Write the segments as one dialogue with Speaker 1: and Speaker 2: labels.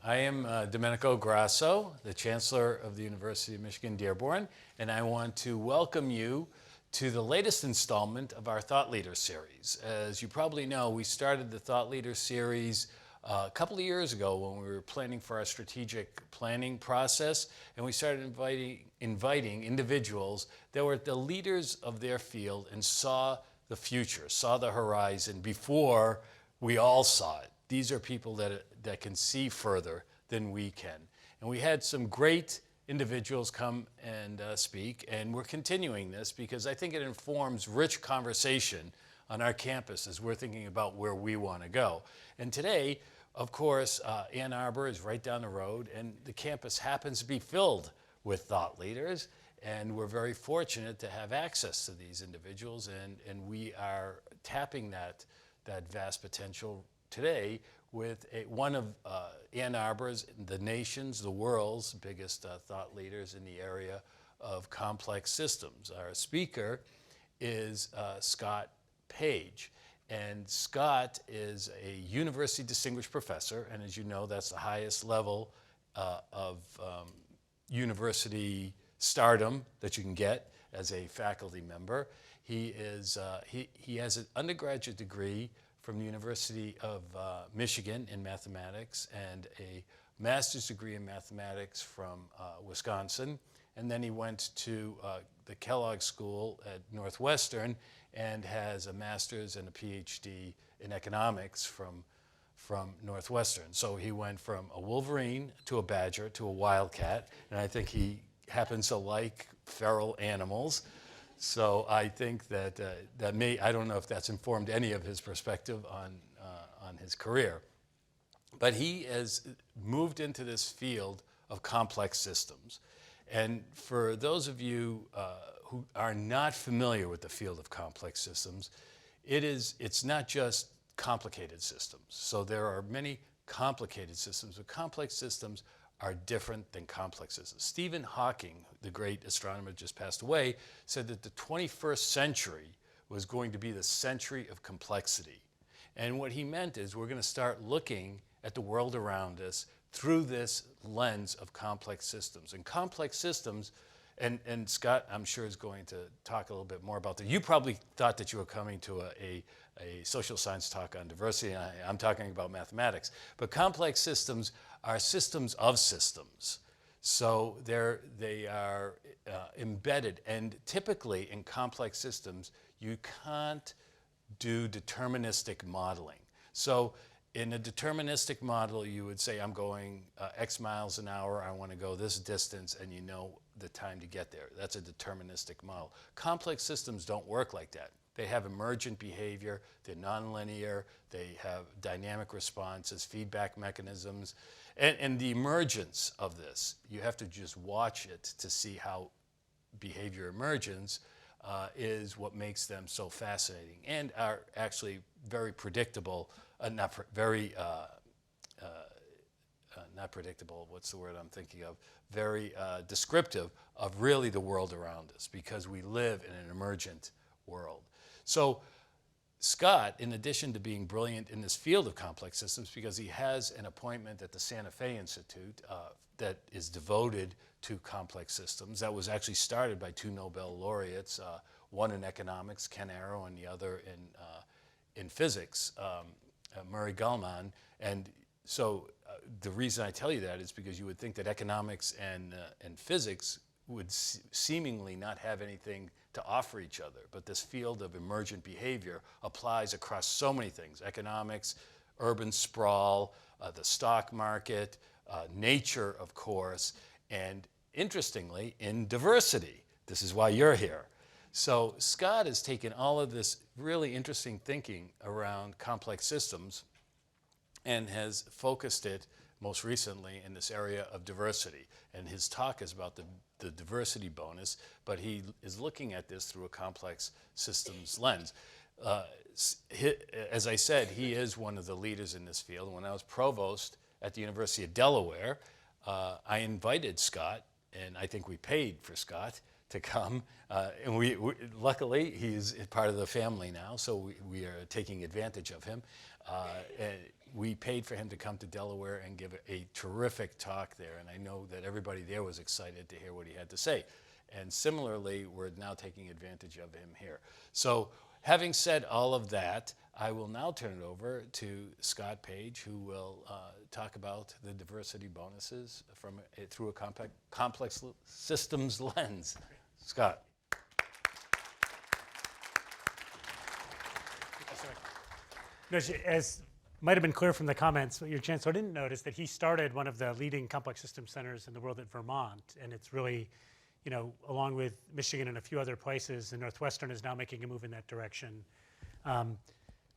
Speaker 1: I am Domenico Grasso, the Chancellor of the University of Michigan-Dearborn, and I want to welcome you to the latest installment of our Thought Leader series. As you probably know, we started the Thought Leader series a couple of years ago when we were planning for our strategic planning process, and we started inviting individuals that were the leaders of their field and saw the future, saw the horizon before we all saw it. These are people that can see further than we can. And we had some great individuals come and speak, and we're continuing this because I think it informs rich conversation on our campus as we're thinking about where we want to go. And today, of course, Ann Arbor is right down the road, and the campus happens to be filled with thought leaders, and we're very fortunate to have access to these individuals, and we are tapping that vast potential today with one of Ann Arbor's, the nation's, the world's biggest thought leaders in the area of complex systems. Our speaker is Scott Page. And Scott is a university distinguished professor, and as you know, that's the highest level of university stardom that you can get as a faculty member. He has an undergraduate degree from the University of Michigan in mathematics and a master's degree in mathematics from Wisconsin. And then he went to the Kellogg School at Northwestern and has a master's and a PhD in economics from Northwestern. So he went from a wolverine to a badger to a wildcat, and I think he happens to like feral animals. So I think that I don't know if that's informed any of his perspective on his career. But he has moved into this field of complex systems. And for those of you who are not familiar with the field of complex systems, it's not just complicated systems. So there are many complicated systems, but complex systems are different than complex systems. Stephen Hawking, the great astronomer just passed away, said that the 21st century was going to be the century of complexity. And what he meant is we're going to start looking at the world around us through this lens of complex systems. And complex systems, and Scott, I'm sure, is going to talk a little bit more about that. You probably thought that you were coming to a social science talk on diversity, and I'm talking about mathematics. But complex systems are systems of systems. So they are embedded, and typically in complex systems, you can't do deterministic modeling. So in a deterministic model, you would say, I'm going X miles an hour, I want to go this distance, and you know the time to get there. That's a deterministic model. Complex systems don't work like that. They have emergent behavior, they're nonlinear, they have dynamic responses, feedback mechanisms, and the emergence of this, you have to just watch it to see how behavior emerges is what makes them so fascinating and are actually very predictable, not predictable, what's the word I'm thinking of, very descriptive of really the world around us because we live in an emergent world. So Scott, in addition to being brilliant in this field of complex systems, because he has an appointment at the Santa Fe Institute that is devoted to complex systems, that was actually started by two Nobel laureates, one in economics, Ken Arrow, and the other in physics, Murray Gell-Mann. And so the reason I tell you that is because you would think that economics and physics would seemingly not have anything to offer each other. But this field of emergent behavior applies across so many things: economics, urban sprawl, the stock market, nature, of course, and interestingly, in diversity. This is why you're here. So Scott has taken all of this really interesting thinking around complex systems and has focused it most recently in this area of diversity. And his talk is about the diversity bonus, but he is looking at this through a complex systems lens. As I said, he is one of the leaders in this field. When I was provost at the University of Delaware, I invited Scott, and I think we paid for Scott, to come. And we luckily, he's part of the family now, so we are taking advantage of him. And we paid for him to come to Delaware and give a terrific talk there. And I know that everybody there was excited to hear what he had to say. And similarly, we're now taking advantage of him here. So having said all of that, I will now turn it over to Scott Page, who will talk about the diversity bonuses through a complex systems lens. Scott.
Speaker 2: As might have been clear from the comments, your chancellor didn't notice that he started one of the leading complex system centers in the world at Vermont, and it's really, along with Michigan and a few other places, and Northwestern is now making a move in that direction.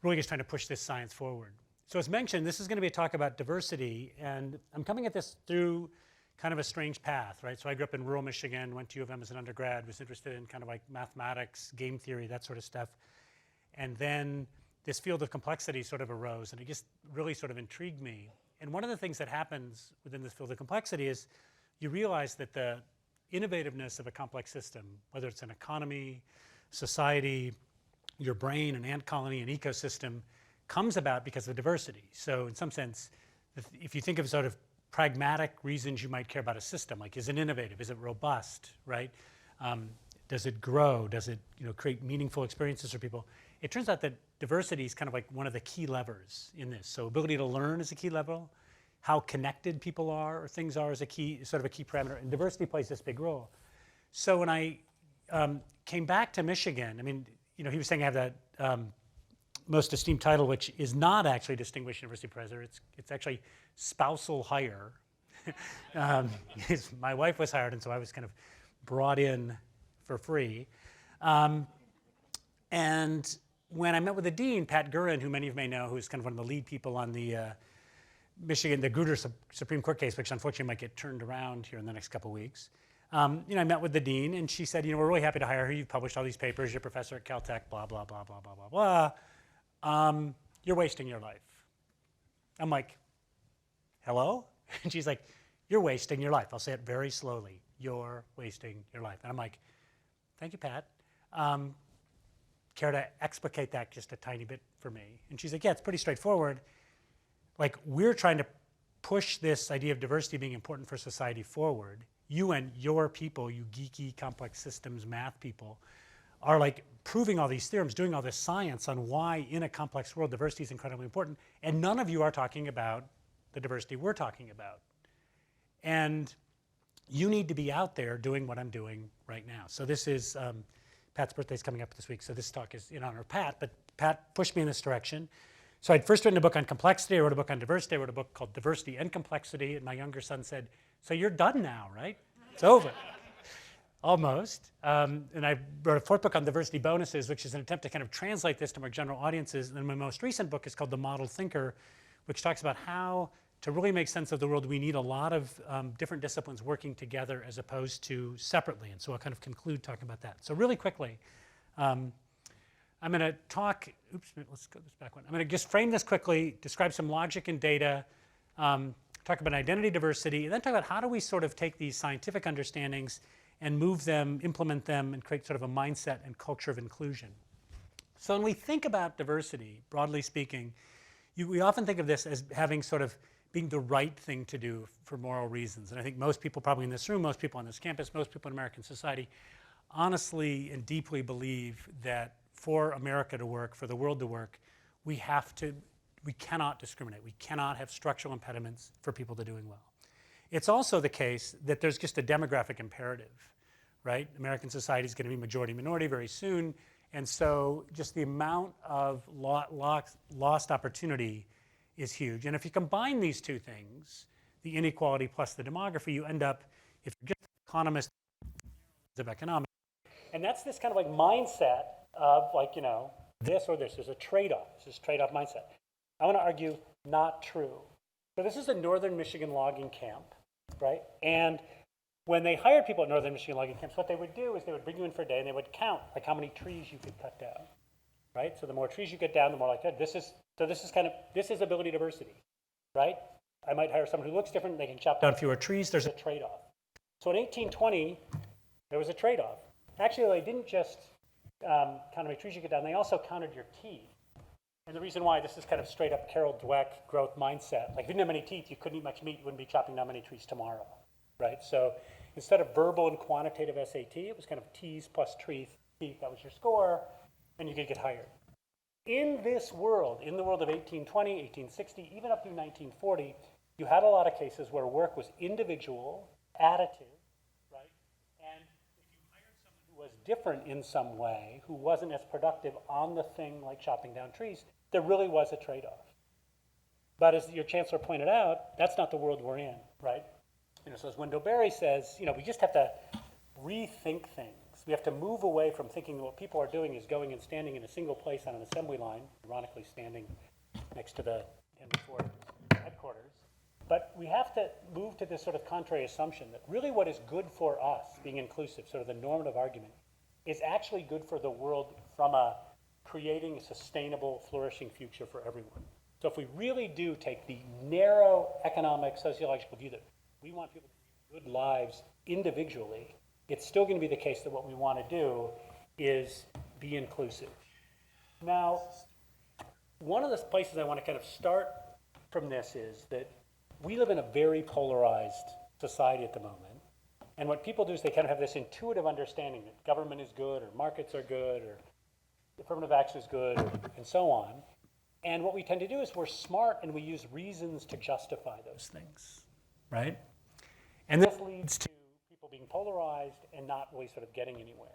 Speaker 2: Really just trying to push this science forward. So as mentioned, this is going to be a talk about diversity, and I'm coming at this through kind of a strange path, right? So I grew up in rural Michigan, went to U of M as an undergrad, was interested in kind of like mathematics, game theory, that sort of stuff. And then this field of complexity sort of arose, and it just really sort of intrigued me. And one of the things that happens within this field of complexity is you realize that the innovativeness of a complex system, whether it's an economy, society, your brain, an ant colony, an ecosystem, comes about because of diversity. So in some sense, if you think of sort of pragmatic reasons you might care about a system, like is it innovative, is it robust, right? Does it grow? Does it create meaningful experiences for people? It turns out that diversity is kind of like one of the key levers in this. So ability to learn is a key level. How connected people are or things are is sort of a key parameter, and diversity plays this big role. So when I came back to Michigan, I mean, he was saying I have that most esteemed title, which is not actually Distinguished University President. It's actually spousal hire. My wife was hired, and so I was kind of brought in for free. And when I met with the dean, Pat Gurin, who many of you may know, who's kind of one of the lead people on the the Grutter Supreme Court case, which unfortunately might get turned around here in the next couple of weeks. I met with the dean, and she said, we're really happy to hire her. You've published all these papers. You're a professor at Caltech, blah, blah, blah, blah, blah, blah, blah. You're wasting your life. I'm like, hello? And she's like, you're wasting your life. I'll say it very slowly. You're wasting your life. And I'm like, thank you, Pat. Care to explicate that just a tiny bit for me? And she's like, yeah, it's pretty straightforward. Like, we're trying to push this idea of diversity being important for society forward. You and your people, you geeky complex systems math people, are like proving all these theorems, doing all this science on why in a complex world diversity is incredibly important, and none of you are talking about the diversity we're talking about. And you need to be out there doing what I'm doing right now. So this is, Pat's birthday's coming up this week, so this talk is in honor of Pat, but Pat pushed me in this direction. So I'd first written a book on complexity, I wrote a book on diversity, I wrote a book called Diversity and Complexity, and my younger son said, so you're done now, right? It's over. Almost. And I wrote a fourth book on diversity bonuses, which is an attempt to kind of translate this to more general audiences. And then my most recent book is called The Model Thinker, which talks about how to really make sense of the world, we need a lot of different disciplines working together as opposed to separately. And so I'll kind of conclude talking about that. So really quickly, I'm going to talk, let's go this back one. I'm going to just frame this quickly, describe some logic and data, talk about identity diversity, and then talk about how do we sort of take these scientific understandings and move them, implement them, and create sort of a mindset and culture of inclusion. So when we think about diversity, broadly speaking, we often think of this as having sort of being the right thing to do for moral reasons. And I think most people probably in this room, most people on this campus, most people in American society honestly and deeply believe that for America to work, for the world to work, we cannot discriminate. We cannot have structural impediments for people to doing well. It's also the case that there's just a demographic imperative, right? American society is going to be majority-minority very soon, and so just the amount of lost opportunity is huge. And if you combine these two things, the inequality plus the demography, you end up, if you're just an economist of economics, and that's this kind of like mindset of like, this or this. There's a trade-off. This is trade-off mindset. I want to argue not true. So this is a northern Michigan logging camp, right? And when they hired people at northern Michigan logging camps, what they would do is they would bring you in for a day and they would count like how many trees you could cut down, right? So the more trees you get down, the more like that. This is ability diversity, right? I might hire someone who looks different. They can chop down fewer trees. There's a trade-off. So in 1820, there was a trade-off. Actually, they didn't just counter make trees you get down, they also counted your teeth. And the reason why, this is kind of straight up Carol Dweck growth mindset. Like if you didn't have many teeth, you couldn't eat much meat, you wouldn't be chopping down many trees tomorrow, right? So instead of verbal and quantitative SAT, it was kind of T's plus teeth, that was your score, and you could get hired. In this world, in the world of 1820, 1860, even up through 1940, you had a lot of cases where work was individual, additive, right? And if you hired someone who was different in some way, who wasn't as productive on the thing like chopping down trees, there really was a trade-off. But as your chancellor pointed out, that's not the world we're in, right? So as Wendell Berry says, we just have to rethink things. We have to move away from thinking that what people are doing is going and standing in a single place on an assembly line, ironically standing next to the Henry Ford headquarters. But we have to move to this sort of contrary assumption that really what is good for us, being inclusive, sort of the normative argument, is actually good for the world from creating a sustainable, flourishing future for everyone. So if we really do take the narrow economic, sociological view that we want people to live good lives individually, it's still going to be the case that what we want to do is be inclusive. Now, one of the places I want to kind of start from this is that we live in a very polarized society at the moment. And what people do is they kind of have this intuitive understanding that government is good, or markets are good, or affirmative action is good, and so on. And what we tend to do is we're smart and we use reasons to justify those things, right? And this leads to people being polarized and not really sort of getting anywhere.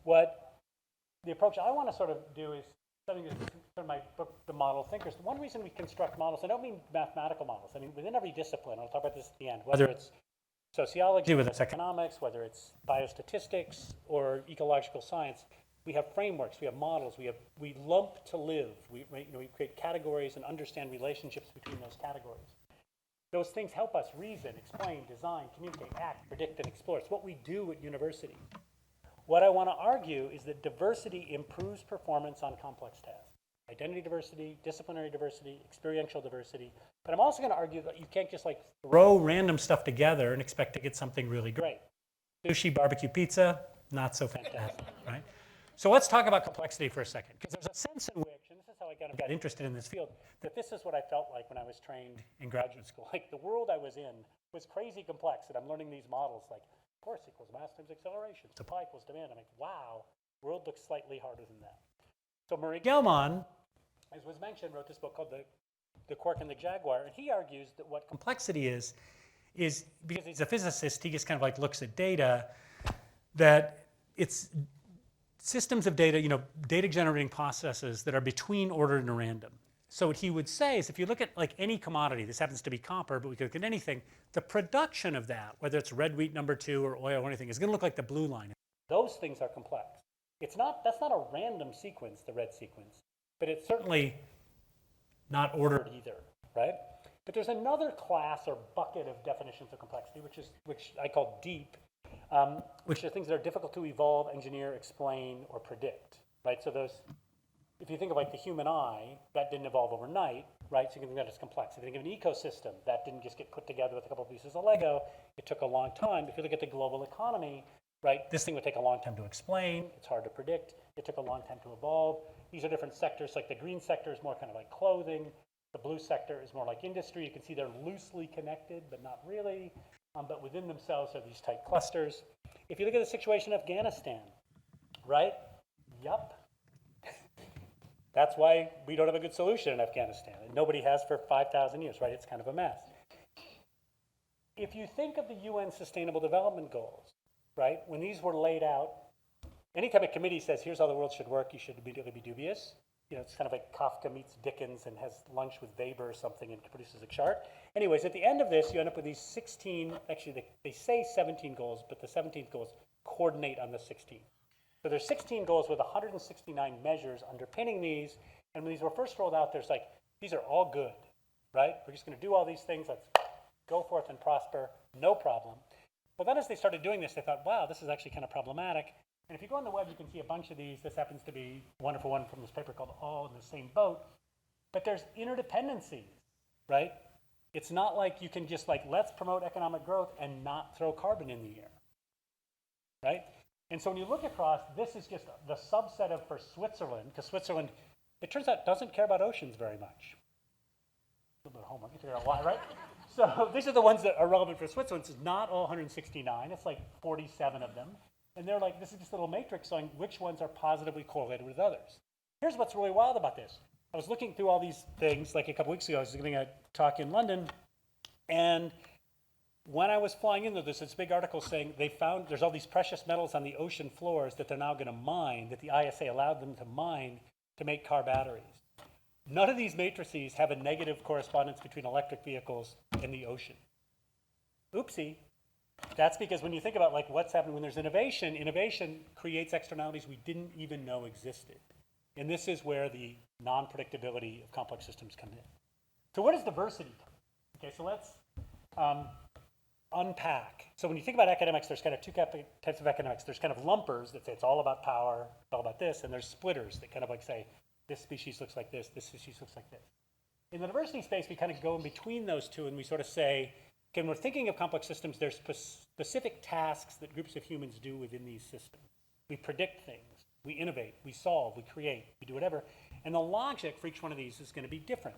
Speaker 2: What the approach I want to sort of do is something that's in my book, The Model Thinkers. One reason we construct models, I don't mean mathematical models. I mean, within every discipline, I'll talk about this at the end, whether it's sociology, whether it's economics, whether it's biostatistics or ecological science, we have frameworks, we have models, we lump to live. We create categories and understand relationships between those categories. Those things help us reason, explain, design, communicate, act, predict, and explore. It's what we do at university. What I want to argue is that diversity improves performance on complex tasks. Identity diversity, disciplinary diversity, experiential diversity. But I'm also going to argue that you can't just throw random stuff together and expect to get something really great. Sushi, barbecue pizza, not so fantastic, right? So let's talk about complexity for a second, because there's a sense in which, and this is how I kind of got interested in this field, that this is what I felt like when I was trained in graduate school. Like the world I was in was crazy complex, and I'm learning these models like force equals mass times acceleration, supply equals demand. I'm like, wow, world looks slightly harder than that. So Murray Gell-Mann, as was mentioned, wrote this book called The Quark and the Jaguar, and he argues that what complexity is because he's a physicist, he just kind of looks at data, that it's systems of data, data generating processes that are between ordered and random. So what he would say is if you look at any commodity, this happens to be copper, but we could look at anything, the production of that, whether it's red wheat number 2 or oil or anything, is going to look like the blue line. Those things are complex. That's not a random sequence, the red sequence, but it's certainly not ordered either, right? But there's another class or bucket of definitions of complexity, which I call deep, which are things that are difficult to evolve, engineer, explain, or predict, right? So those, if you think of the human eye, that didn't evolve overnight, right? So you can think of that as complex. If you think of an ecosystem, that didn't just get put together with a couple of pieces of Lego. It took a long time. If you look at the global economy, right, this thing would take a long time to explain. It's hard to predict. It took a long time to evolve. These are different sectors. Like the green sector is more kind of like clothing. The blue sector is more like industry. You can see they're loosely connected, but not really. But within themselves are these tight clusters. If you look at the situation in Afghanistan, right? Yup. That's why we don't have a good solution in Afghanistan. And nobody has for 5,000 years, right? It's kind of a mess. If you think of the UN Sustainable Development Goals, right? When these were laid out, anytime a committee says, here's how the world should work, you should immediately be dubious. It's kind of like Kafka meets Dickens and has lunch with Weber or something and produces a chart. Anyways, at the end of this, you end up with these 16, actually they say 17 goals, but the 17th goals coordinate on the 16th. So there's 16 goals with 169 measures underpinning these. And when these were first rolled out, there's these are all good, right? We're just going to do all these things. Let's go forth and prosper, no problem. Well, then as they started doing this, they thought, wow, this is actually kind of problematic. And if you go on the web, you can see a bunch of these. This happens to be a wonderful one from this paper called All in the Same Boat. But there's interdependencies, right? It's not like you can just let's promote economic growth and not throw carbon in the air, right? And so when you look across, this is just the subset of for Switzerland, because Switzerland, it turns out, doesn't care about oceans very much. A little bit of homework, you figure out why, right? So these are the ones that are relevant for Switzerland. It's not all 169, it's like 47 of them. And they're like, this is just a little matrix showing which ones are positively correlated with others. Here's what's really wild about this. I was looking through all these things like a couple weeks ago. I was giving a talk in London, and when I was flying in there, there's this big article saying they found there's all these precious metals on the ocean floors that they're now going to mine, that the ISA allowed them to mine to make car batteries. None of these matrices have a negative correspondence between electric vehicles and the ocean. Oopsie. That's because when you think about like what's happening when there's innovation, innovation creates externalities we didn't even know existed. And this is where the non-predictability of complex systems come in. So where does diversity come in? Okay, so let's unpack. So when you think about academics, there's kind of two types of academics. There's kind of lumpers that say it's all about power, it's all about this, and there's splitters that kind of like say, this species looks like this species looks like this. In the diversity space, we kind of go in between those two, and we sort of say, okay, when we're thinking of complex systems, there's specific tasks that groups of humans do within these systems. We predict things, we innovate, we solve, we create, we do whatever, and the logic for each one of these is going to be different.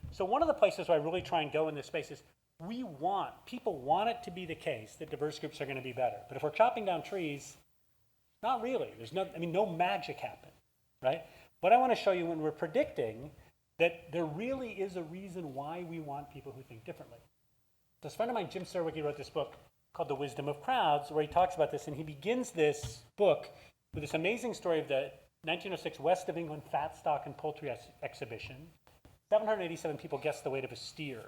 Speaker 2: So one of the places where I really try and go in this space is people want it to be the case that diverse groups are going to be better. But if we're chopping down trees, not really. There's no magic happens, right? What I want to show you when we're predicting that there really is a reason why we want people who think differently. This friend of mine, Jim Serwicki, wrote this book called The Wisdom of Crowds, where he talks about this, and he begins this book with this amazing story of the 1906 West of England Fat Stock and Poultry Exhibition. 787 people guessed the weight of a steer.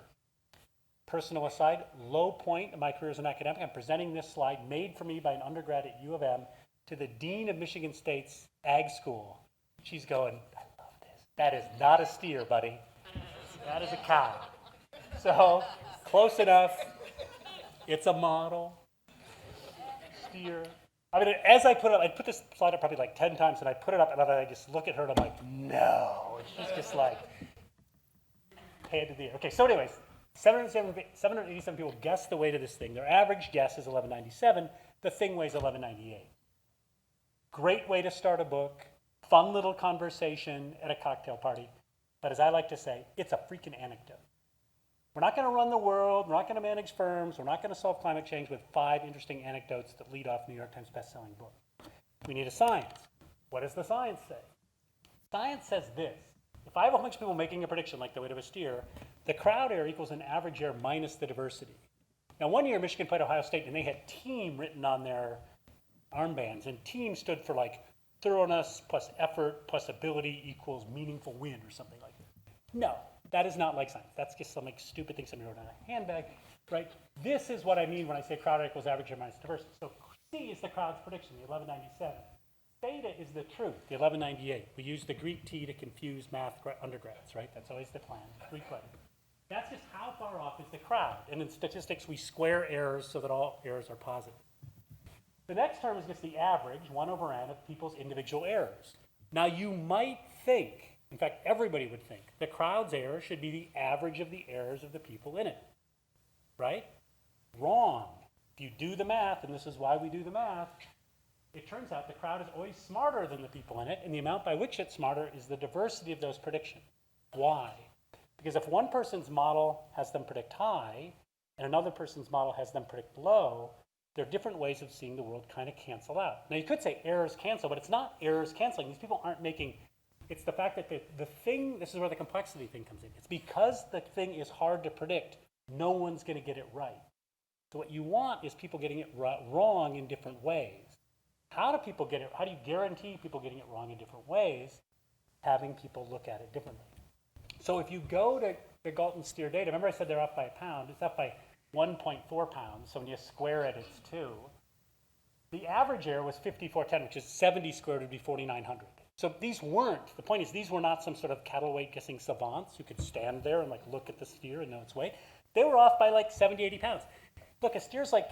Speaker 2: Personal aside, low point in my career as an academic, I'm presenting this slide made for me by an undergrad at U of M to the dean of Michigan State's ag school. She's going, I love this. That is not a steer, buddy. That is a cow. So, close enough. It's a model. Steer. I mean, as I put it up, I put this slide up probably like 10 times, and I put it up, and I just look at her, and I'm like, no. And she's just like, head to the air. Okay, so anyways, 787 people guessed the weight of this thing. Their average guess is 1197. The thing weighs 1198. Great way to start a book. Fun little conversation at a cocktail party. But as I like to say, it's a freaking anecdote. We're not going to run the world. We're not going to manage firms. We're not going to solve climate change with 5 interesting anecdotes that lead off New York Times best-selling book. We need a science. What does the science say? Science says this. If I have a bunch of people making a prediction like the weight of a steer, the crowd error equals an average error minus the diversity. Now, one year, Michigan played Ohio State, and they had team written on their armbands, and team stood for like thoroughness plus effort plus ability equals meaningful win or something like that. No, that is not like science. That's just some like stupid thing somebody wrote on a handbag, right? This is what I mean when I say crowd error equals average error minus diversity. So C is the crowd's prediction, the 1197. Theta is the truth, the 1198. We use the Greek T to confuse math undergrads, right? That's always the plan, Greek letter. That's just how far off is the crowd. And in statistics, we square errors so that all errors are positive. The next term is just the average, 1 over n, of people's individual errors. Now, you might think, in fact, everybody would think, the crowd's error should be the average of the errors of the people in it, right? Wrong. If you do the math, and this is why we do the math, it turns out the crowd is always smarter than the people in it, and the amount by which it's smarter is the diversity of those predictions. Why? Because if one person's model has them predict high, and another person's model has them predict low, there are different ways of seeing the world kind of cancel out. Now, you could say errors cancel, but it's not errors canceling. These people aren't making, it's the fact that the thing, this is where the complexity thing comes in. It's because the thing is hard to predict, no one's going to get it right. So what you want is people getting it wrong in different ways. How do people get it? How do you guarantee people getting it wrong in different ways? Having people look at it differently. So if you go to the Galton steer data, remember I said they're off by a pound, it's off by 1.4 pounds, so when you square it, it's 2. The average error was 5410, which is 70 squared would be 4900. So these weren't, the point is these were not some sort of cattle weight guessing savants who could stand there and like look at the steer and know its weight. They were off by like 70, 80 pounds. Look, a steer's like,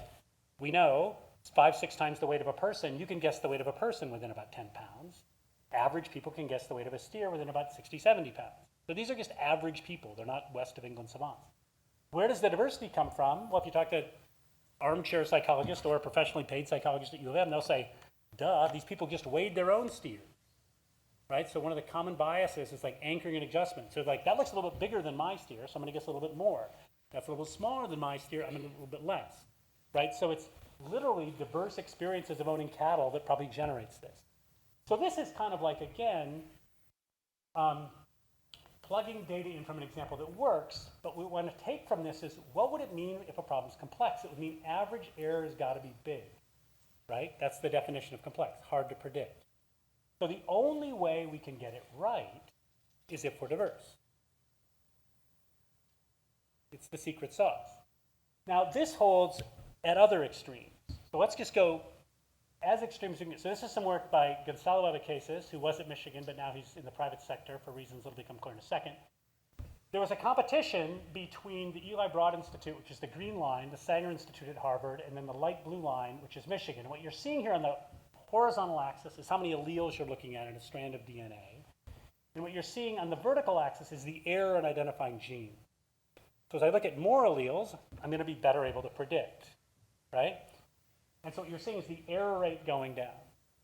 Speaker 2: we know, it's 5-6 times the weight of a person. You can guess the weight of a person within about 10 pounds. Average people can guess the weight of a steer within about 60, 70 pounds. So these are just average people. They're not West of England savants. Where does the diversity come from? Well, if you talk to armchair psychologist or a professionally paid psychologist at U of M, they'll say, duh, these people just weighed their own steer, right? So one of the common biases is like anchoring and adjustment. So like, that looks a little bit bigger than my steer, so I'm gonna guess a little bit more. That's a little smaller than my steer, I'm gonna a little bit less, right? So it's literally diverse experiences of owning cattle that probably generates this. So this is kind of like, again, plugging data in from an example that works, but what we want to take from this is, what would it mean if a problem's complex? It would mean average error has got to be big, right? That's the definition of complex, hard to predict. So the only way we can get it right is if we're diverse. It's the secret sauce. Now this holds at other extremes. So let's just go as extreme as we can. So this is some work by Gonzalo Abecasis, who was at Michigan, but now he's in the private sector for reasons that'll become clear in a second. There was a competition between the Eli Broad Institute, which is the green line, the Sanger Institute at Harvard, and then the light blue line, which is Michigan. And what you're seeing here on the horizontal axis is how many alleles you're looking at in a strand of DNA. And what you're seeing on the vertical axis is the error in identifying genes. So as I look at more alleles, I'm going to be better able to predict, right? And so what you're seeing is the error rate going down.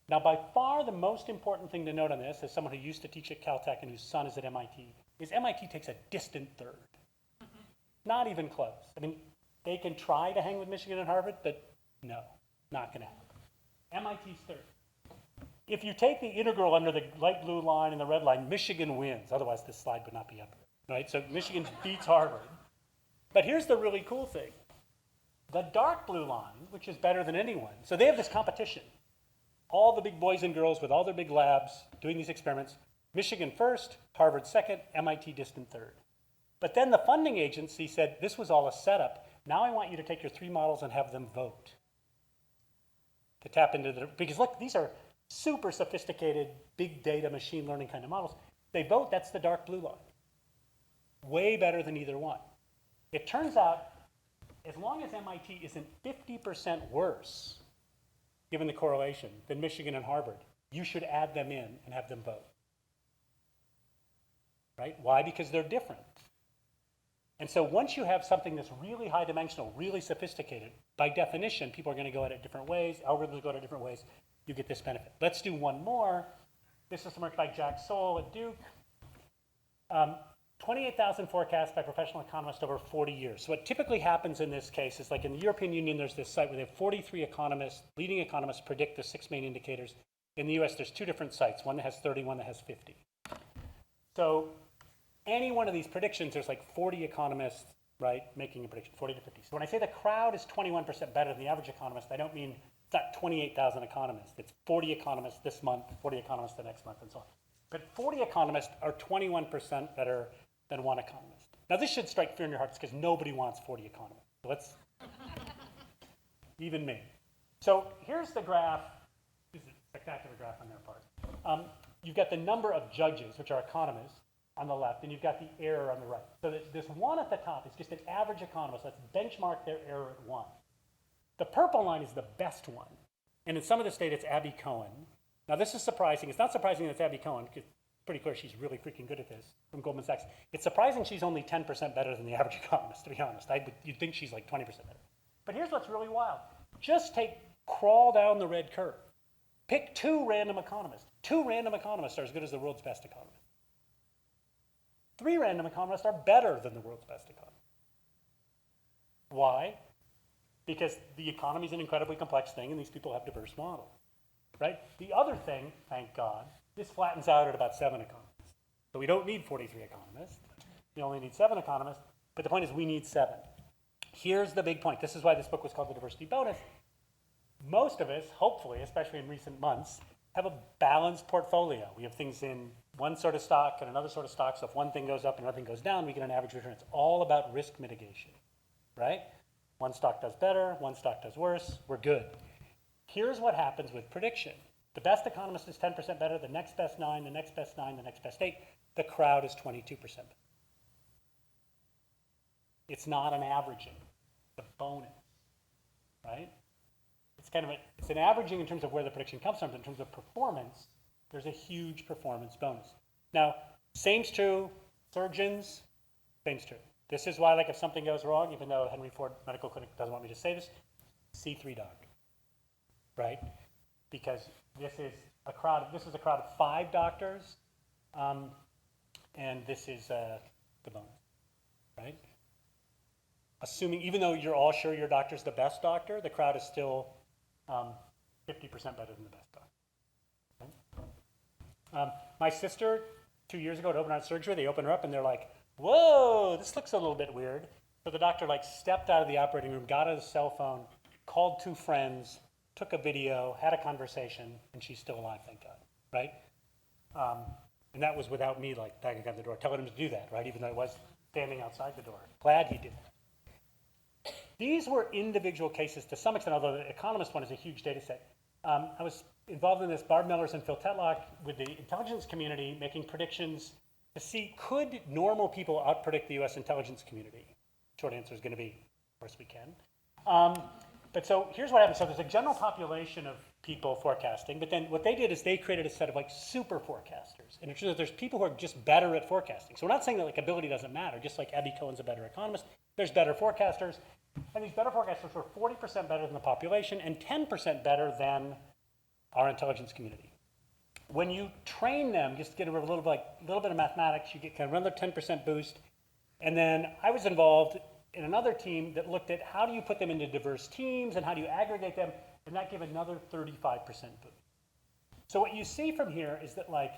Speaker 2: Now, by far the most important thing to note on this, as someone who used to teach at Caltech and whose son is at MIT, is MIT takes a distant third. Not even close. I mean, they can try to hang with Michigan and Harvard, but no, not going to happen. MIT's third. If you take the integral under the light blue line and the red line, Michigan wins. Otherwise, this slide would not be up, right? So Michigan beats Harvard. But here's the really cool thing. The dark blue line, which is better than anyone, so they have this competition. All the big boys and girls with all their big labs doing these experiments, Michigan first, Harvard second, MIT distant third. But then the funding agency said, this was all a setup. Now I want you to take your 3 models and have them vote. To tap into the, because look, these are super sophisticated, big data, machine learning kind of models. They vote, that's the dark blue line. Way better than either one. It turns out, as long as MIT isn't 50% worse, given the correlation, than Michigan and Harvard, you should add them in and have them vote. Right? Why? Because they're different. And so once you have something that's really high dimensional, really sophisticated, by definition, people are going to go at it different ways, algorithms go at it different ways, you get this benefit. Let's do one more. This is some work by Jack Sohl at Duke. 28,000 forecasts by professional economists over 40 years. So what typically happens in this case is, like in the European Union, there's this site where they have 43 economists, leading economists predict the 6 main indicators. In the US, there's 2 different sites, one that has 30, one that has 50. So any one of these predictions, there's like 40 economists, right, making a prediction, 40 to 50. So when I say the crowd is 21% better than the average economist, I don't mean it's not 28,000 economists. It's 40 economists this month, 40 economists the next month, and so on. But 40 economists are 21% better than one economist. Now this should strike fear in your hearts because nobody wants 40 economists. So let's, even me. So here's the graph. This is a spectacular graph on their part. You've got the number of judges, which are economists, on the left, and you've got the error on the right. So this one at the top is just an average economist. Let's benchmark their error at 1. The purple line is the best one. And in some of the data, it's Abby Cohen. Now this is surprising. It's not surprising that it's Abby Cohen, because pretty clear she's really freaking good at this, from Goldman Sachs. It's surprising she's only 10% better than the average economist, to be honest. You'd think she's like 20% better. But here's what's really wild. Just crawl down the red curve. Pick 2 random economists. 2 random economists are as good as the world's best economists. 3 random economists are better than the world's best economists. Why? Because the economy is an incredibly complex thing, and these people have diverse models, right? The other thing, thank God, this flattens out at about 7 economists. So we don't need 43 economists. We only need 7 economists. But the point is we need 7. Here's the big point. This is why this book was called The Diversity Bonus. Most of us, hopefully, especially in recent months, have a balanced portfolio. We have things in one sort of stock and another sort of stock. So if one thing goes up and another thing goes down, we get an average return. It's all about risk mitigation, right? One stock does better, one stock does worse. We're good. Here's what happens with prediction. The best economist is 10% better, the next best 9, the next best 9, the next best 8. The crowd is 22% better. It's not an averaging, it's a bonus, right? It's an averaging in terms of where the prediction comes from, but in terms of performance, there's a huge performance bonus. Now, same's true, surgeons, same's true. This is why, like, if something goes wrong, even though Henry Ford Medical Clinic doesn't want me to say this, C3 dog, right? Because This is a crowd. This is a crowd of 5 doctors, and this is the bonus, right? Assuming, even though you're all sure your doctor's the best doctor, the crowd is still 50% better than the best doctor. Okay? My sister, 2 years ago at open heart surgery, they opened her up and they're like, "Whoa, this looks a little bit weird." So the doctor like stepped out of the operating room, got out his cell phone, called 2 friends, took a video, had a conversation, and she's still alive, thank God, right? And that was without me like banging on the door, telling him to do that, right? Even though I was standing outside the door. Glad he did that. These were individual cases to some extent, although the economist one is a huge data set. I was involved in this, Barb Mellers and Phil Tetlock, with the intelligence community, making predictions to see could normal people outpredict the US intelligence community? Short answer is going to be, of course we can. But so here's what happens. So there's a general population of people forecasting, but then what they did is they created a set of like super forecasters. And it turns out there's people who are just better at forecasting. So we're not saying that like ability doesn't matter, just like Abby Cohen's a better economist. There's better forecasters. And these better forecasters were 40% better than the population and 10% better than our intelligence community. When you train them, just get a little bit of mathematics, you get kind of another 10% boost. And then I was involved in another team that looked at how do you put them into diverse teams and how do you aggregate them, and that gave another 35% boost. So what you see from here is that like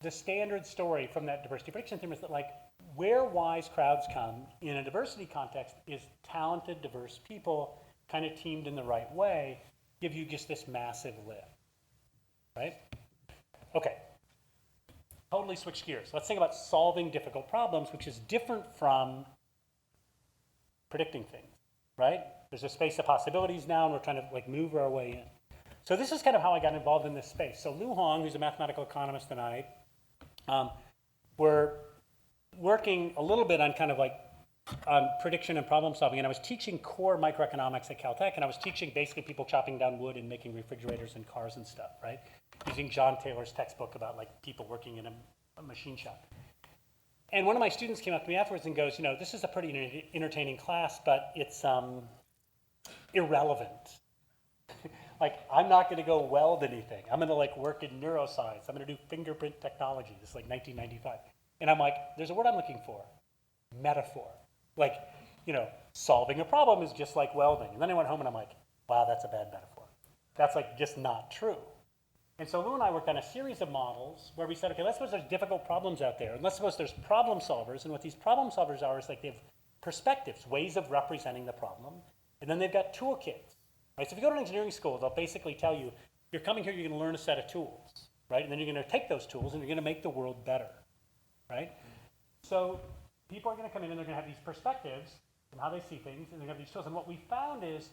Speaker 2: the standard story from that diversity prediction team is that like where wise crowds come in a diversity context is talented, diverse people kind of teamed in the right way, give you just this massive lift, right? Okay, totally switch gears. Let's think about solving difficult problems, which is different from predicting things, right? There's a space of possibilities now, and we're trying to like move our way in. So this is kind of how I got involved in this space. So Lou Hong, who's a mathematical economist, and I were working a little bit on kind of like on prediction and problem solving, and I was teaching core microeconomics at Caltech, and I was teaching basically people chopping down wood and making refrigerators and cars and stuff, right? Using John Taylor's textbook about like people working in a machine shop. And one of my students came up to me afterwards and goes, you know, this is a pretty entertaining class, but it's irrelevant. Like, I'm not going to go weld anything. I'm going to like work in neuroscience. I'm going to do fingerprint technology. This is like 1995. And I'm like, there's a word I'm looking for, metaphor. Like, you know, solving a problem is just like welding. And then I went home and I'm like, wow, that's a bad metaphor. That's like just not true. And so Lou and I worked on a series of models where we said, okay, let's suppose there's difficult problems out there. And let's suppose there's problem solvers. And what these problem solvers are is like they have perspectives, ways of representing the problem. And then they've got toolkits. Right? So if you go to an engineering school, they'll basically tell you, you're coming here, you're going to learn a set of tools. Right? And then you're going to take those tools and you're going to make the world better. Right? So people are going to come in and they're going to have these perspectives and how they see things. And they're going to have these tools. And what we found is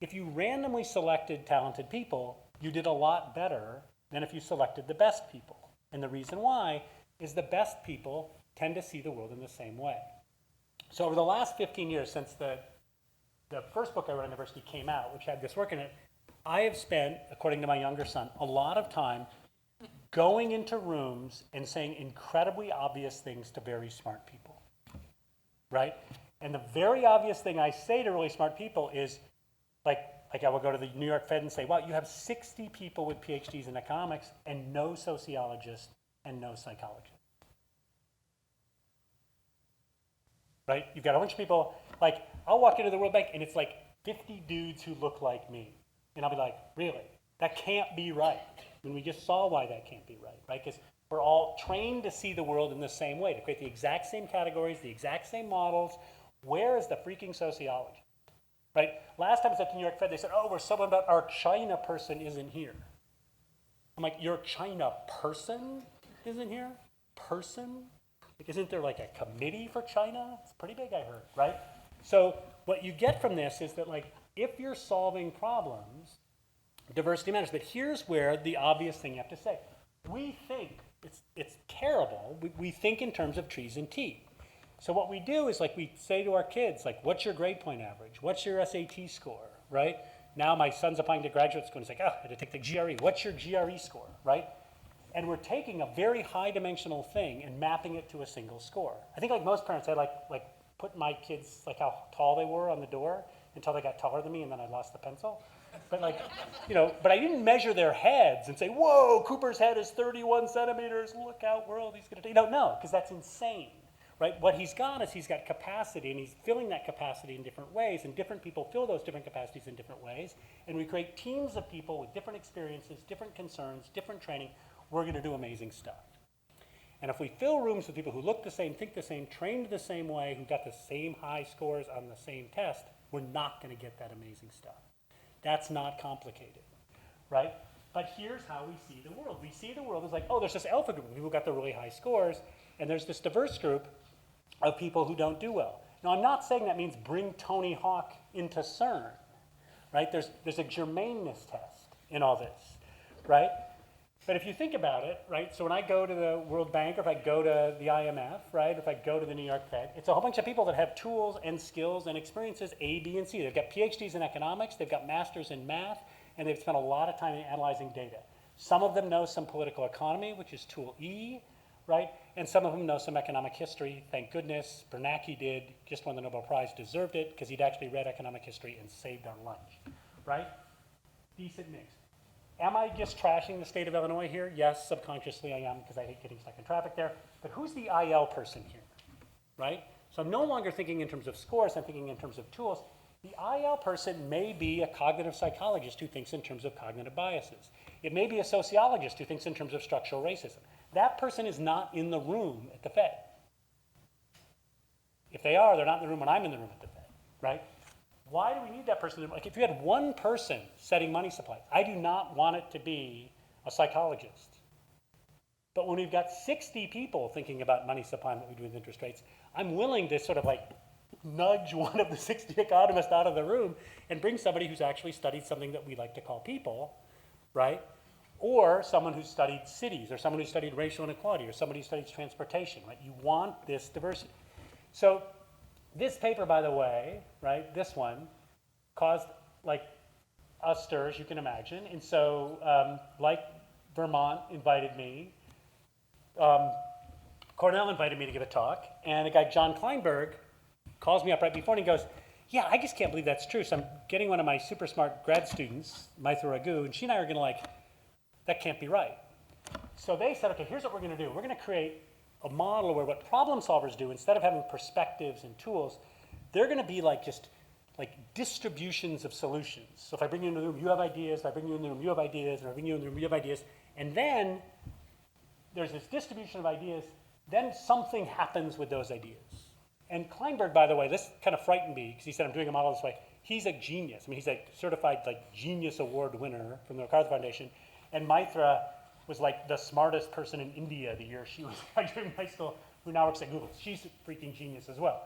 Speaker 2: if you randomly selected talented people, you did a lot better than if you selected the best people. And the reason why is the best people tend to see the world in the same way. So over the last 15 years, since the first book I wrote on diversity came out, which had this work in it, I have spent, according to my younger son, a lot of time going into rooms and saying incredibly obvious things to very smart people, right? And the very obvious thing I say to really smart people is, like I will go to the New York Fed and say, wow, you have 60 people with PhDs in economics and no sociologists and no psychologists. Right? You've got a bunch of people, like, I'll walk into the World Bank and it's like 50 dudes who look like me. And I'll be like, really? That can't be right. I mean, we just saw why that can't be right? Because we're all trained to see the world in the same way, to create the exact same categories, the exact same models. Where is the freaking sociology? Right? Last time I was at the New York Fed, they said, oh, we're so about our China person isn't here. I'm like, your China person isn't here? Person? Like, isn't there like a committee for China? It's pretty big, I heard, right? So what you get from this is that like, if you're solving problems, diversity matters. But here's where the obvious thing you have to say. We think, it's terrible, we think in terms of trees and teeth. So what we do is like we say to our kids, like, what's your grade point average? What's your SAT score, right? Now my son's applying to graduate school and he's like, oh, I had to take the GRE. What's your GRE score, right? And we're taking a very high dimensional thing and mapping it to a single score. I think like most parents, I like put my kids, like how tall they were on the door until they got taller than me and then I lost the pencil. But like, but I didn't measure their heads and say, whoa, Cooper's head is 31 centimeters, look out world, he's gonna take, no, because that's insane, right? What he's got is he's got capacity, and he's filling that capacity in different ways, and different people fill those different capacities in different ways, and we create teams of people with different experiences, different concerns, different training. We're gonna do amazing stuff. And if we fill rooms with people who look the same, think the same, trained the same way, who got the same high scores on the same test, we're not gonna get that amazing stuff. That's not complicated, right? But here's how we see the world. We see the world as like, oh, there's this alpha group of people who got the really high scores, and there's this diverse group of people who don't do well. Now, I'm not saying that means bring Tony Hawk into CERN, right? There's a germaneness test in all this, right? But if you think about it, right, so when I go to the World Bank, or if I go to the IMF, right, if I go to the New York Fed, it's a whole bunch of people that have tools and skills and experiences A, B, and C. They've got PhDs in economics, they've got masters in math, and they've spent a lot of time analyzing data. Some of them know some political economy, which is tool E, right, and some of them know some economic history. Thank goodness Bernanke did, just won the Nobel Prize, deserved it, because he'd actually read economic history and saved our lunch, right? Decent mix. Am I just trashing the state of Illinois here? Yes, subconsciously I am, because I hate getting stuck in traffic there. But who's the IL person here, right? So I'm no longer thinking in terms of scores, I'm thinking in terms of tools. The IL person may be a cognitive psychologist who thinks in terms of cognitive biases. It may be a sociologist who thinks in terms of structural racism. That person is not in the room at the Fed. If they are, they're not in the room when I'm in the room at the Fed, right? Why do we need that person? Like, if you had one person setting money supply, I do not want it to be a psychologist. But when we've got 60 people thinking about money supply and what we do with interest rates, I'm willing to sort of like nudge one of the 60 economists out of the room and bring somebody who's actually studied something that we like to call people, right? Or someone who's studied cities, or someone who's studied racial inequality, or somebody who studies transportation, right? You want this diversity. So this paper, by the way, right, this one, caused like a stir, as you can imagine. And so, like Vermont invited me, Cornell invited me to give a talk, and a guy, John Kleinberg, calls me up right before and he goes, yeah, I just can't believe that's true. So I'm getting one of my super smart grad students, Maithra Raghu, and she and I are gonna like, that can't be right. So they said, okay, here's what we're gonna do. We're gonna create a model where what problem solvers do, instead of having perspectives and tools, they're gonna be like just like distributions of solutions. So if I bring you in the room, you have ideas. If I bring you in the room, you have ideas. And if I bring you in the room, you have ideas. And then there's this distribution of ideas. Then something happens with those ideas. And Kleinberg, by the way, this kind of frightened me because he said, I'm doing a model this way. He's a genius. I mean, he's a certified like genius award winner from the MacArthur Foundation. And Maithra was like the smartest person in India the year she was graduating high school, who now works at Google. She's a freaking genius as well.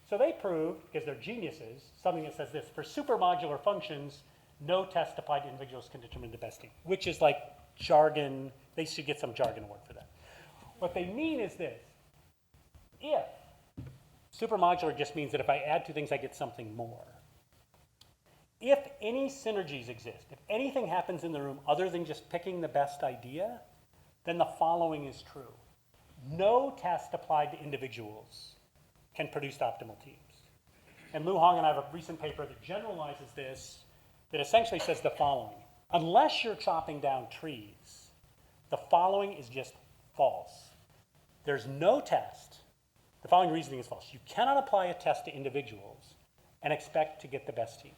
Speaker 2: So they proved, because they're geniuses, something that says this: for supermodular functions, no test applied to individuals can determine the best team, which is like jargon. They should get some jargon award for that. What they mean is this: if supermodular just means that if I add two things, I get something more. If any synergies exist, if anything happens in the room other than just picking the best idea, then the following is true. No test applied to individuals can produce optimal teams. And Lu Hong and I have a recent paper that generalizes this, that essentially says the following: unless you're chopping down trees, the following is just false. There's no test. The following reasoning is false. You cannot apply a test to individuals and expect to get the best team.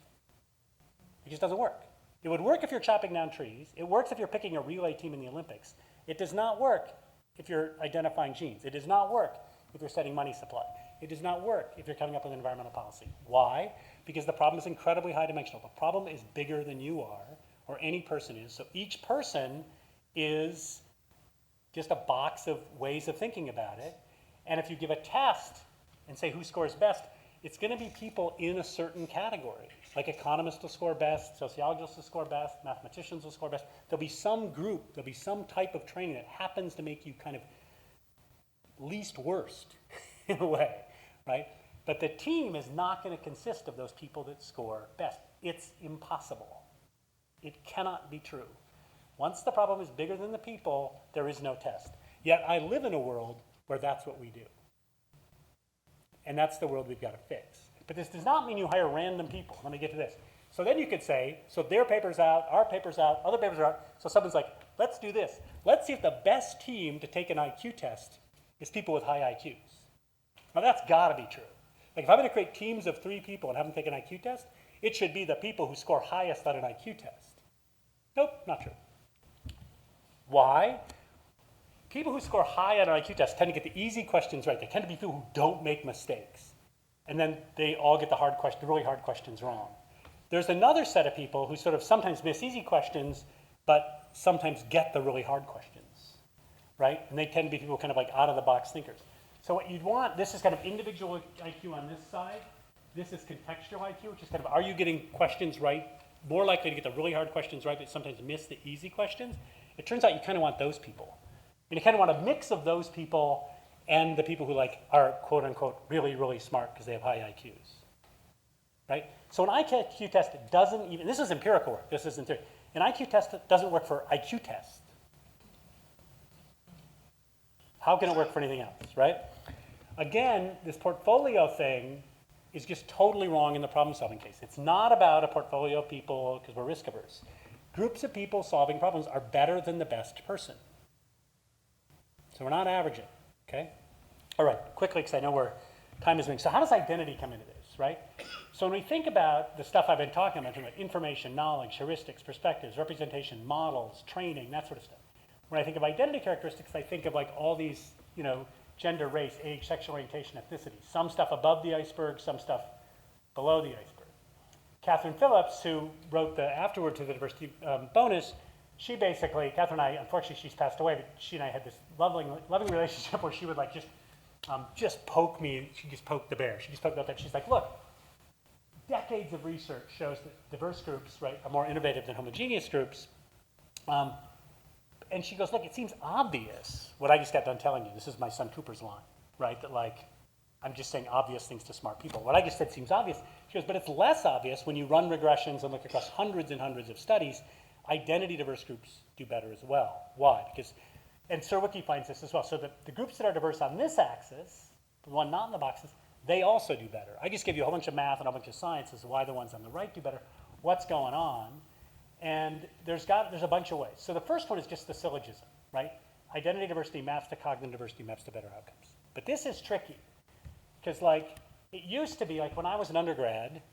Speaker 2: It just doesn't work. It would work if you're chopping down trees. It works if you're picking a relay team in the Olympics. It does not work if you're identifying genes. It does not work if you're setting money supply. It does not work if you're coming up with environmental policy. Why? Because the problem is incredibly high dimensional. The problem is bigger than you are, or any person is. So each person is just a box of ways of thinking about it. And if you give a test and say who scores best, it's going to be people in a certain category. Like economists will score best, sociologists will score best, mathematicians will score best. There'll be some group, there'll be some type of training that happens to make you kind of least worst in a way, right? But the team is not going to consist of those people that score best. It's impossible. It cannot be true. Once the problem is bigger than the people, there is no test. Yet I live in a world where that's what we do. And that's the world we've got to fix. But this does not mean you hire random people. Let me get to this. So then you could say, so their paper's out, our paper's out, other papers are out. So someone's like, let's do this. Let's see if the best team to take an IQ test is people with high IQs. Now that's gotta be true. Like if I'm gonna create teams of 3 people and have them take an IQ test, it should be the people who score highest on an IQ test. Nope, not true. Why? People who score high on an IQ test tend to get the easy questions right. They tend to be people who don't make mistakes. And then they all get the really hard questions wrong. There's another set of people who sort of sometimes miss easy questions, but sometimes get the really hard questions, right? And they tend to be people kind of like out-of-the-box thinkers. So what you'd want, this is kind of individual IQ on this side. This is contextual IQ, which is kind of, are you getting questions right? More likely to get the really hard questions right, but sometimes miss the easy questions. It turns out you kind of want those people. And you kind of want a mix of those people and the people who like are quote unquote really, really smart because they have high IQs, right? So an IQ test doesn't even, this is empirical work, this isn't theory. An IQ test doesn't work for IQ tests. How can it work for anything else, right? Again, this portfolio thing is just totally wrong in the problem solving case. It's not about a portfolio of people because we're risk averse. Groups of people solving problems are better than the best person. So we're not averaging, okay? All right, quickly, because I know time is moving. So how does identity come into this, right? So when we think about the stuff I've been talking about information, knowledge, heuristics, perspectives, representation, models, training, that sort of stuff. When I think of identity characteristics, I think of like all these, gender, race, age, sexual orientation, ethnicity. Some stuff above the iceberg, some stuff below the iceberg. Catherine Phillips, who wrote the afterword to the diversity bonus, she basically, Catherine and I, unfortunately she's passed away, but she and I had this loving relationship where she would like just poke me, she just poked the bear. She just poked out that. She's like, look, decades of research shows that diverse groups, right, are more innovative than homogeneous groups. And she goes, look, it seems obvious what I just got done telling you. This is my son Cooper's line, right? That like, I'm just saying obvious things to smart people. What I just said seems obvious. She goes, but it's less obvious when you run regressions and look across hundreds and hundreds of studies. Identity diverse groups do better as well. Why? Because, and Sirwicki finds this as well. So the groups that are diverse on this axis, the one not in the boxes, they also do better. I just gave you a whole bunch of math and a bunch of science as to why the ones on the right do better. What's going on? And there's a bunch of ways. So the first one is just the syllogism, right? Identity diversity maps to cognitive diversity maps to better outcomes. But this is tricky because like it used to be like when I was an undergrad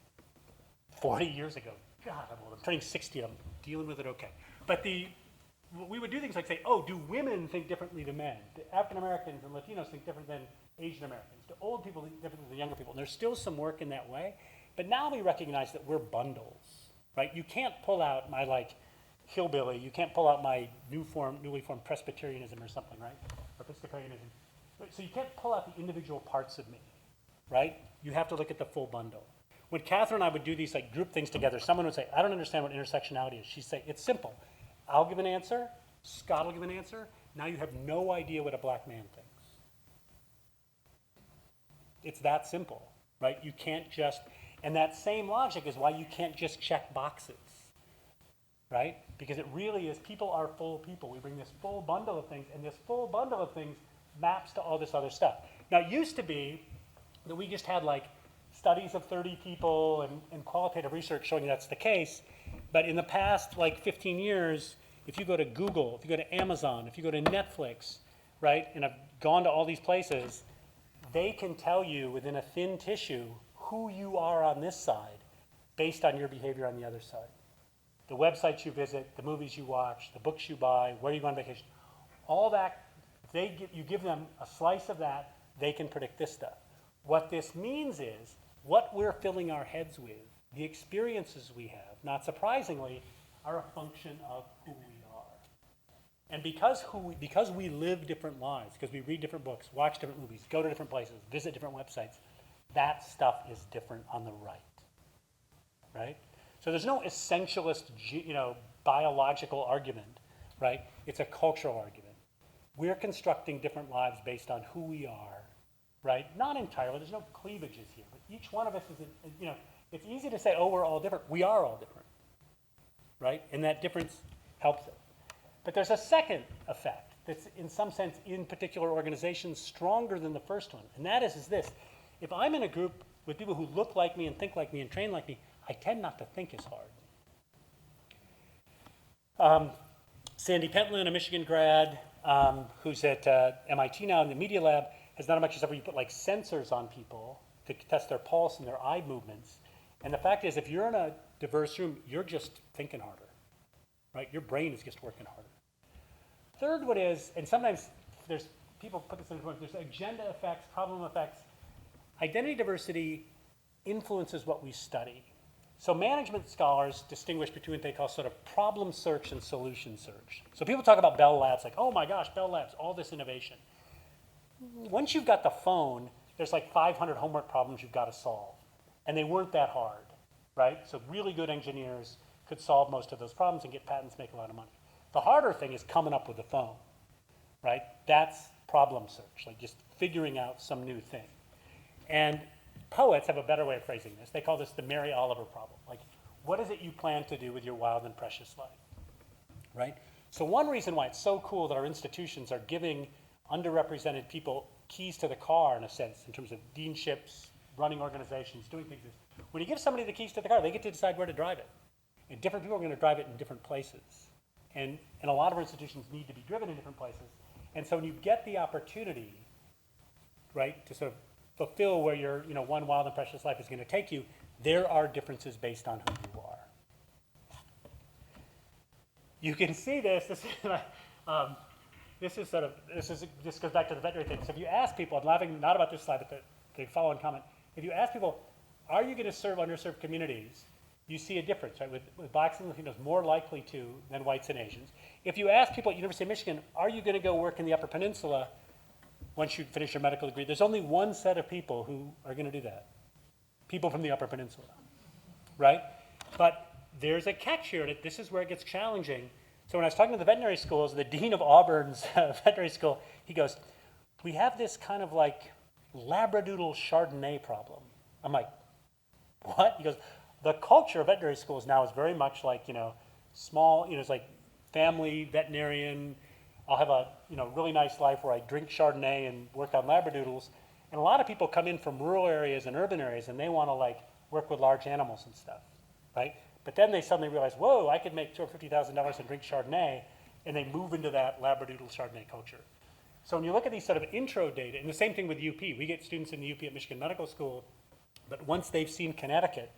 Speaker 2: 40 years ago, God, I'm turning 60, I'm dealing with it okay. But we would do things like say, oh, do women think differently than men? Do African Americans and Latinos think different than Asian Americans? Do old people think differently than younger people? And there's still some work in that way. But now we recognize that we're bundles. Right? You can't pull out my like hillbilly. You can't pull out my newly formed Presbyterianism or something, right? Or Episcopalianism. So you can't pull out the individual parts of me, right? You have to look at the full bundle. When Catherine and I would do these like group things together, someone would say, I don't understand what intersectionality is. She'd say, it's simple. I'll give an answer. Scott will give an answer. Now you have no idea what a black man thinks. It's that simple, right? You can't just. And that same logic is why you can't just check boxes, right? Because it really is, people are full people. We bring this full bundle of things, and this full bundle of things maps to all this other stuff. Now, it used to be that we just had like studies of 30 people and qualitative research showing that's the case. But in the past, like 15 years, if you go to Google, if you go to Amazon, if you go to Netflix, right, and I've gone to all these places, they can tell you within a thin tissue who you are on this side based on your behavior on the other side. The websites you visit, the movies you watch, the books you buy, where you go on vacation, all that, you give them a slice of that, they can predict this stuff. What this means is what we're filling our heads with, the experiences we have, not surprisingly, are a function of who we are. And because we live different lives, because we read different books, watch different movies, go to different places, visit different websites, that stuff is different on the right? So there's no essentialist, biological argument, right? It's a cultural argument. We're constructing different lives based on who we are, right? Not entirely, there's no cleavages here, but each one of us is, it's easy to say, oh, we're all different. We are all different, right? And that difference helps it. But there's a second effect that's in some sense in particular organizations stronger than the first one, and that is this. If I'm in a group with people who look like me and think like me and train like me, I tend not to think as hard. Sandy Pentland, a Michigan grad, who's at MIT now in the media lab, has done a bunch of stuff where you put like sensors on people to test their pulse and their eye movements. And the fact is, if you're in a diverse room, you're just thinking harder, right? Your brain is just working harder. Third one is, and sometimes there's people put this in the there's agenda effects, problem effects. Identity diversity influences what we study. So management scholars distinguish between what they call sort of problem search and solution search. So people talk about Bell Labs, like, oh my gosh, Bell Labs, all this innovation. Once you've got the phone, there's like 500 homework problems you've got to solve. And they weren't that hard, right? So really good engineers could solve most of those problems and get patents, make a lot of money. The harder thing is coming up with the phone, right? That's problem search, like just figuring out some new thing. And poets have a better way of phrasing this. They call this the Mary Oliver problem. Like, what is it you plan to do with your wild and precious life, right? So one reason why it's so cool that our institutions are giving underrepresented people keys to the car, in a sense, in terms of deanships, running organizations, doing things, is when you give somebody the keys to the car, they get to decide where to drive it. And different people are going to drive it in different places. And a lot of our institutions need to be driven in different places. And so when you get the opportunity, right, to sort of fulfill where your one wild and precious life is going to take you, there are differences based on who you are. You can see this. This goes back to the veterinary thing. So if you ask people, I'm laughing not about this slide, but the following comment. If you ask people, are you going to serve underserved communities? You see a difference, right? With blacks and Latinos more likely to than whites and Asians. If you ask people at University of Michigan, are you going to go work in the Upper Peninsula once you finish your medical degree? There's only one set of people who are going to do that. People from the Upper Peninsula, right? But there's a catch here, and this is where it gets challenging. So when I was talking to the veterinary schools, the dean of Auburn's veterinary school, he goes, we have this kind of like Labradoodle Chardonnay problem. I'm like, what? He goes, the culture of veterinary schools now is very much like, small, it's like family, veterinarian. I'll have a, really nice life where I drink Chardonnay and work on Labradoodles. And a lot of people come in from rural areas and urban areas and they want to like work with large animals and stuff, right? But then they suddenly realize, whoa, I could make $250,000 and drink Chardonnay, and they move into that Labradoodle Chardonnay culture. So when you look at these sort of intro data, and the same thing with UP, we get students in the UP at Michigan Medical School, but once they've seen Connecticut,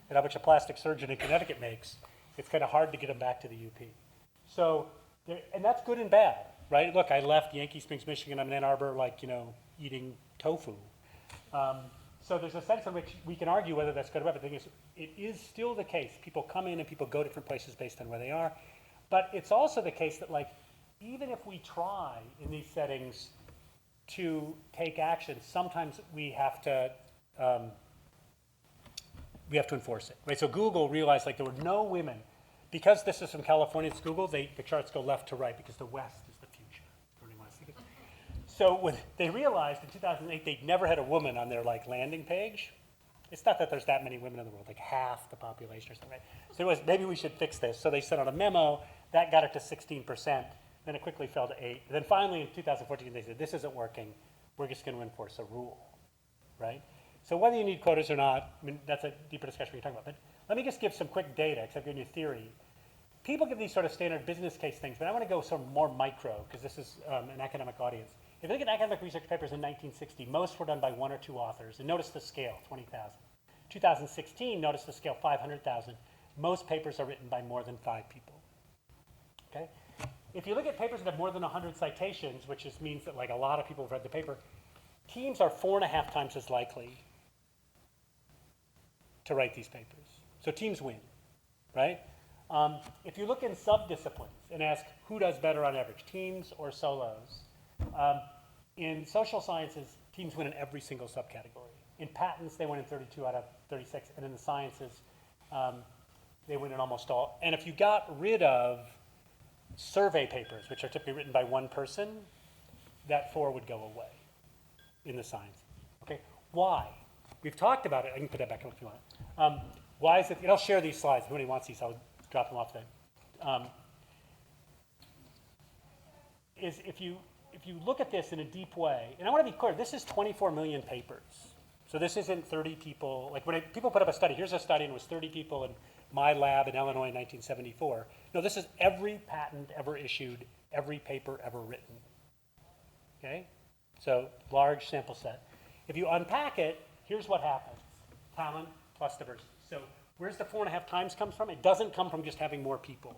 Speaker 2: and how much a plastic surgeon in Connecticut makes, it's kind of hard to get them back to the UP. So, and that's good and bad, right? Look, I left Yankee Springs, Michigan. I'm in Ann Arbor, eating tofu. So there's a sense in which we can argue whether that's good or bad. But the thing is, it is still the case. People come in and people go different places based on where they are. But it's also the case that, even if we try in these settings to take action, sometimes we have to enforce it, right? So Google realized there were no women. Because this is from California, it's Google, the charts go left to right because the West is the future. So when they realized in 2008 they'd never had a woman on their landing page, it's not that there's that many women in the world, like half the population or something, right? So it was, maybe we should fix this. So they sent out a memo, that got it to 16%, then it quickly fell to 8%. And then finally in 2014 they said, this isn't working, we're just going to enforce a rule, right? So whether you need quotas or not, that's a deeper discussion we're talking about. But let me just give some quick data, because I've given you theory. People give these sort of standard business case things, but I want to go sort of more micro, because this is an academic audience. If you look at academic research papers in 1960, most were done by 1 or 2 authors. And notice the scale, 20,000. 2016, notice the scale, 500,000. Most papers are written by more than 5 people. Okay? If you look at papers that have more than 100 citations, which just means that a lot of people have read the paper, teams are 4.5 times as likely to write these papers. So teams win, right? If you look in subdisciplines and ask who does better on average, teams or solos, in social sciences, teams win in every single subcategory. In patents, they win in 32 out of 36, and in the sciences, they win in almost all. And if you got rid of survey papers, which are typically written by one person, that 4 would go away in the science. Okay, why? We've talked about it. I can put that back up if you want. Why is it? I'll share these slides. If anybody wants these, I'll drop them off then. If you look at this in a deep way, and I want to be clear, this is 24 million papers. So this isn't 30 people, like when people put up a study, here's a study and it was 30 people in my lab in Illinois in 1974. No, this is every patent ever issued, every paper ever written. Okay? So large sample set. If you unpack it, here's what happens. Talent plus diversity. So where's the 4.5 times comes from? It doesn't come from just having more people.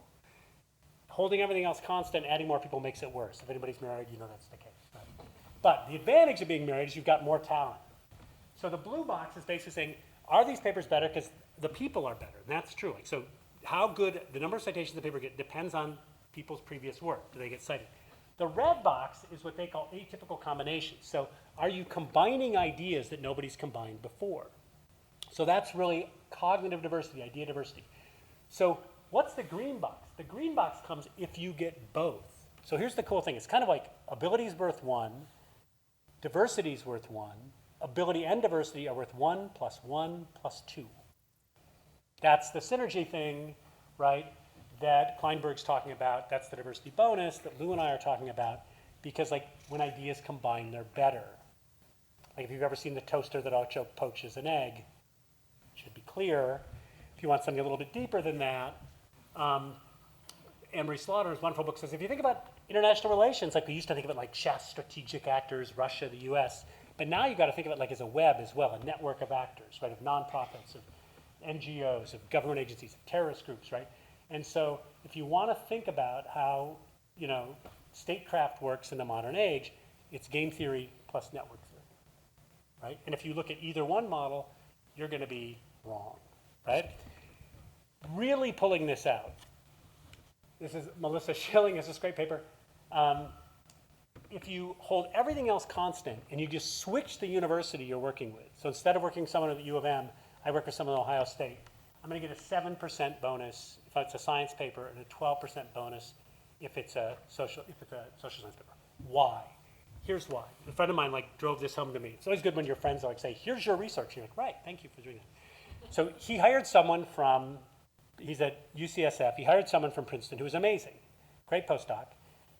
Speaker 2: Holding everything else constant, adding more people makes it worse. If anybody's married, you know that's the case. Right? But the advantage of being married is you've got more talent. So the blue box is basically saying, are these papers better? Because the people are better. And that's true. Like, so how good, the number of citations the paper get depends on people's previous work. Do they get cited? The red box is what they call atypical combinations. So are you combining ideas that nobody's combined before? So that's really cognitive diversity, idea diversity. So what's the green box? The green box comes if you get both. So here's the cool thing. It's kind of like ability is worth 1, diversity is worth 1, ability and diversity are worth 1 plus 1 plus 2. That's the synergy thing, right, that Kleinberg's talking about. That's the diversity bonus that Lou and I are talking about, because like when ideas combine, they're better. Like if you've ever seen the toaster that also poaches an egg, it should be clear. If you want something a little bit deeper than that, Anne-Marie Slaughter's wonderful book says, if you think about international relations, like we used to think of it like chess, strategic actors, Russia, the US, but now you've got to think of it like as a web as well, a network of actors, right, of nonprofits, of NGOs, of government agencies, of terrorist groups, right? And so if you want to think about how, you know, statecraft works in the modern age, it's game theory plus network theory, right? And if you look at either one model, you're going to be wrong, right? Really pulling this out. This is Melissa Schilling, this is a great paper. If you hold everything else constant and you just switch the university you're working with, so instead of working with someone at the U of M, I work with someone at Ohio State, I'm going to get a 7% bonus if it's a science paper and a 12% bonus if it's a social science paper. Why? Here's why. A friend of mine like drove this home to me. It's always good when your friends are like say, here's your research. You're like, right, thank you for doing that. So he hired someone from, he's at UCSF, he hired someone from Princeton who was amazing, great postdoc.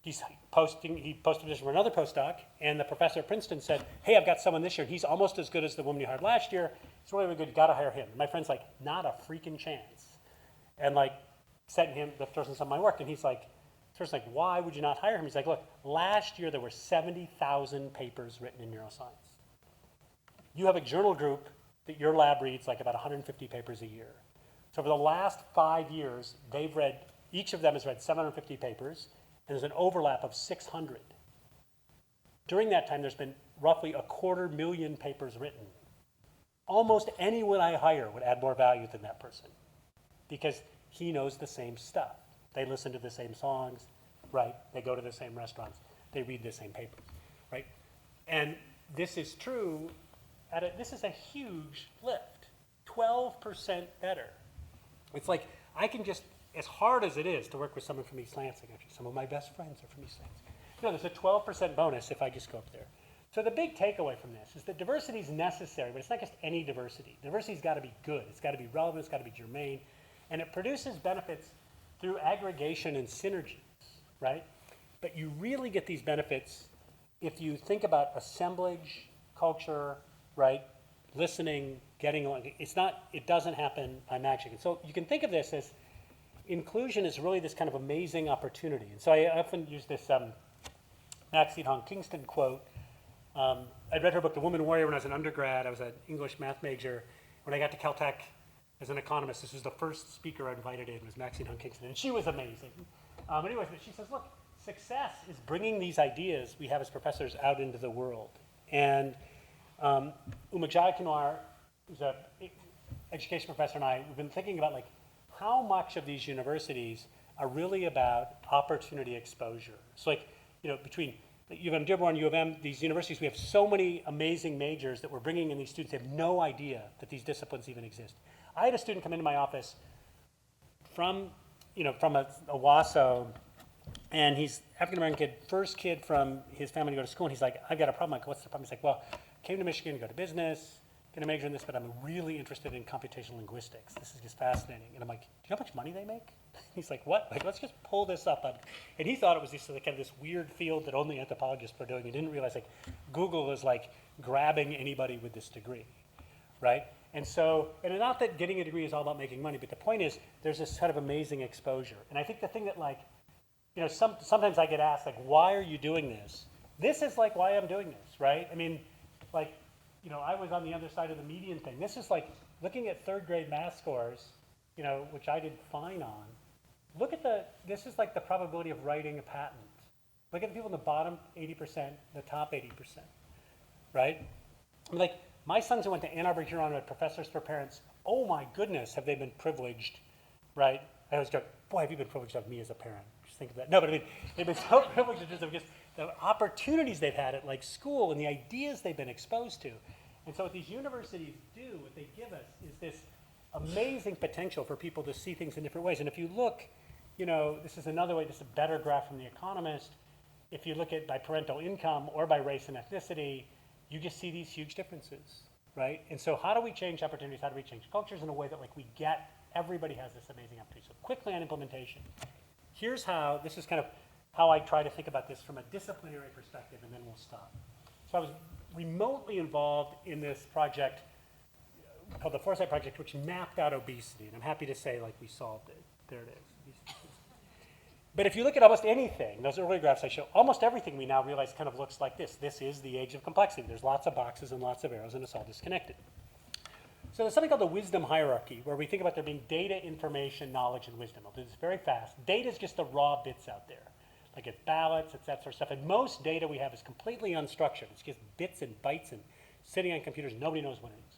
Speaker 2: He posted this for another postdoc, and the professor at Princeton said, hey, I've got someone this year. He's almost as good as the woman you hired last year. He's really, really good. You got to hire him. And my friend's like, not a freaking chance. And like, sent him, the person some of my work, and he's like, why would you not hire him? He's like, look, last year there were 70,000 papers written in neuroscience. You have a journal group that your lab reads like about 150 papers a year. So for the last 5 years, they've read, each of them has read 750 papers, and there's an overlap of 600. During that time, there's been roughly 250,000 papers written. Almost anyone I hire would add more value than that person because he knows the same stuff. They listen to the same songs, right? They go to the same restaurants. They read the same papers, right? And this is true. This is a huge lift, 12% better. It's like I can just, as hard as it is to work with someone from East Lansing, actually, some of my best friends are from East Lansing. You know, there's a 12% bonus if I just go up there. So the big takeaway from this is that diversity is necessary, but it's not just any diversity. Diversity's got to be good. It's got to be relevant. It's got to be germane. And it produces benefits through aggregation and synergies, right? But you really get these benefits if you think about assemblage, culture, right? Listening, getting along. It doesn't happen by magic. And so you can think of this as inclusion is really this kind of amazing opportunity. And so I often use this Maxine Hong Kingston quote. I'd read her book, The Woman Warrior, when I was an undergrad. I was an English math major. When I got to Caltech as an economist, this was the first speaker I invited in, was Maxine Hong Kingston, and she was amazing. Anyways, but she says, look, success is bringing these ideas we have as professors out into the world. And Uma Jayakumar, who's an education professor, and I, we've been thinking about like how much of these universities are really about opportunity exposure. So like, you know, between UM-Dearborn, U of M, these universities, we have so many amazing majors that we're bringing in these students. They have no idea that these disciplines even exist. I had a student come into my office from Owasso, and he's African-American kid, first kid from his family to go to school, and he's like, I've got a problem. I'm like, what's the problem? He's like, well, came to Michigan to go to business, gonna major in this, but I'm really interested in computational linguistics. This is just fascinating. And I'm like, do you know how much money they make? He's like, what? Like, let's just pull this up. And he thought it was just like kind of this weird field that only anthropologists were doing. He didn't realize like Google is like grabbing anybody with this degree. right? And so, and not that getting a degree is all about making money, but the point is there's this kind of amazing exposure. And I think the thing that like, you know, sometimes I get asked like, why are you doing this? This is like why I'm doing this, right? I mean, like, you know, I was on the other side of the median thing. This is like looking at third grade math scores, you know, which I did fine on. Look at this is like the probability of writing a patent. Look at the people in the bottom 80%, the top 80%, right? I mean, like, my sons who went to Ann Arbor, Huron, had professors for parents. Oh my goodness, have they been privileged, right? I always joke, boy, have you been privileged of me as a parent? Just think of that. No, but I mean, they've been so privileged in terms of just the opportunities they've had at like school and the ideas they've been exposed to. And so what these universities do, what they give us, is this amazing potential for people to see things in different ways. And if you look, you know, this is another way, this is a better graph from The Economist. If you look at by parental income or by race and ethnicity, you just see these huge differences, right? And so how do we change opportunities? How do we change cultures in a way that like we get, everybody has this amazing opportunity. So quickly on implementation. Here's how, this is kind of how I try to think about this from a disciplinary perspective, and then we'll stop. So I was remotely involved in this project called the Foresight Project, which mapped out obesity. And I'm happy to say like we solved it. There it is. But if you look at almost anything, those early graphs I show, almost everything we now realize kind of looks like this. This is the age of complexity. There's lots of boxes and lots of arrows, and it's all disconnected. So there's something called the wisdom hierarchy, where we think about there being data, information, knowledge, and wisdom. I'll do this very fast. Data is just the raw bits out there. Like it's ballots, it's that sort of stuff. And most data we have is completely unstructured. It's just bits and bytes and sitting on computers. Nobody knows what it is.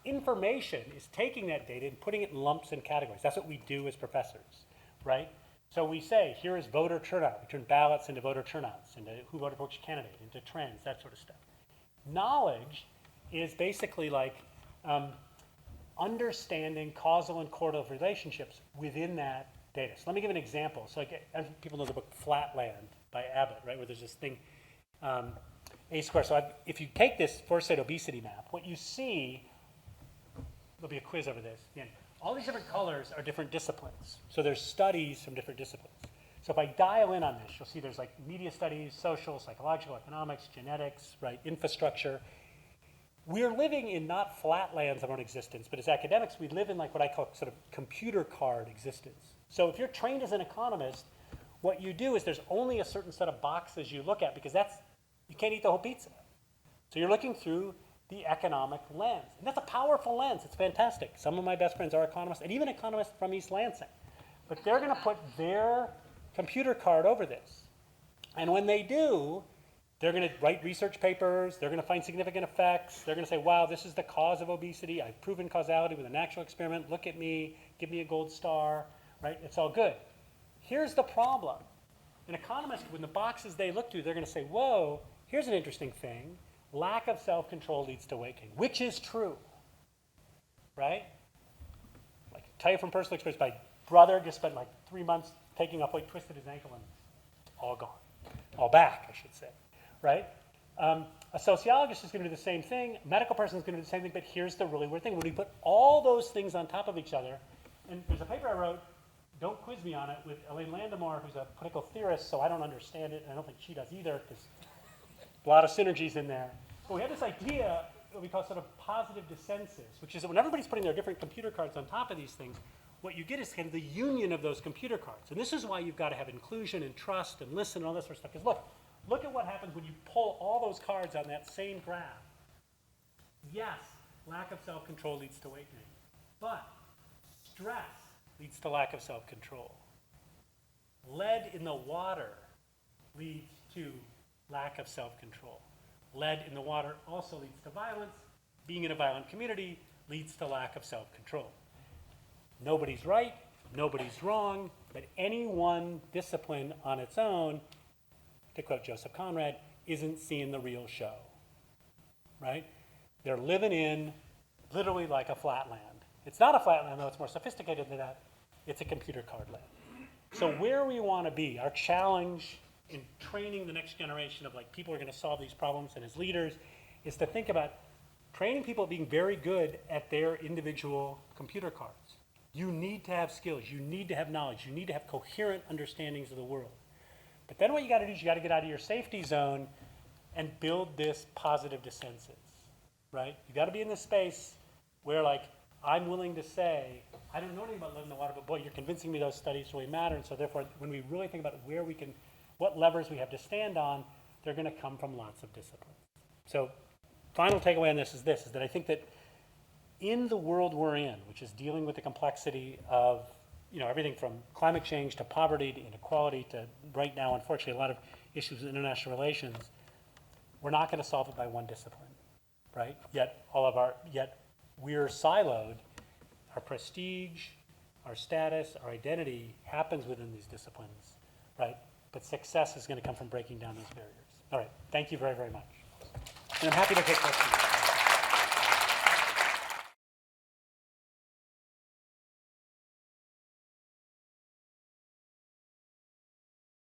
Speaker 2: Information is taking that data and putting it in lumps and categories. That's what we do as professors, right? So we say, here is voter turnout. We turn ballots into voter turnouts, into who voted for which candidate, into trends, that sort of stuff. Knowledge is basically like understanding causal and correlative relationships within that data. So let me give an example. So like, as people know the book Flatland by Abbott, right, where there's this thing, A squared. So if you take this foresight obesity map, what you see, there'll be a quiz over this. Again, all these different colors are different disciplines. So there's studies from different disciplines. So if I dial in on this, you'll see there's like media studies, social, psychological, economics, genetics, right, infrastructure. We're living in not flatlands of our own existence, but as academics, we live in like what I call sort of computer card existence. So if you're trained as an economist, what you do is there's only a certain set of boxes you look at because you can't eat the whole pizza. So you're looking through the economic lens. And that's a powerful lens. It's fantastic. Some of my best friends are economists, and even economists from East Lansing. But they're going to put their computer card over this. And when they do, they're going to write research papers. They're going to find significant effects. They're going to say, wow, this is the cause of obesity. I've proven causality with an actual experiment. Look at me. Give me a gold star. Right? It's all good. Here's the problem. An economist, when the boxes they look to, they're going to say, whoa, here's an interesting thing. Lack of self-control leads to weight gain, which is true, right? Like, tell you from personal experience, my brother just spent like 3 months taking off weight, twisted his ankle, and all gone. All back, I should say, right? A sociologist is going to do the same thing. A medical person is going to do the same thing, but here's the really weird thing. When we put all those things on top of each other, and there's a paper I wrote, don't quiz me on it, with Elaine Landemore, who's a political theorist, so I don't understand it, and I don't think she does either, because a lot of synergies in there. But we have this idea that we call sort of positive dissensus, which is that when everybody's putting their different computer cards on top of these things, what you get is kind of the union of those computer cards. And this is why you've got to have inclusion and trust and listen and all that sort of stuff. Because look at what happens when you pull all those cards on that same graph. Yes, lack of self-control leads to weight gain. But stress leads to lack of self-control. Lead in the water leads to lack of self-control. Lead in the water also leads to violence. Being in a violent community leads to lack of self-control. Nobody's right, nobody's wrong, but any one discipline on its own, to quote Joseph Conrad, isn't seeing the real show, right? They're living in literally like a flatland. It's not a flatland, though, it's more sophisticated than that. It's a computer card land. So where we want to be, our challenge in training the next generation of like people who are going to solve these problems and as leaders is to think about training people being very good at their individual computer cards. You need to have skills. You need to have knowledge. You need to have coherent understandings of the world. But then what you got to do is you got to get out of your safety zone and build this positive dissensus, right? You got to be in this space where like, I'm willing to say, I don't know anything about lead in the water, but boy, you're convincing me those studies really matter. And so therefore, when we really think about where we can, what levers we have to stand on, they're going to come from lots of disciplines. So final takeaway on this is that I think that in the world we're in, which is dealing with the complexity of everything from climate change to poverty to inequality to right now, unfortunately, a lot of issues with international relations, we're not going to solve it by one discipline, right? Yet we're siloed. Our prestige, our status, our identity happens within these disciplines, right? But success is going to come from breaking down those barriers. All right, thank you very, very much. And I'm happy to take questions.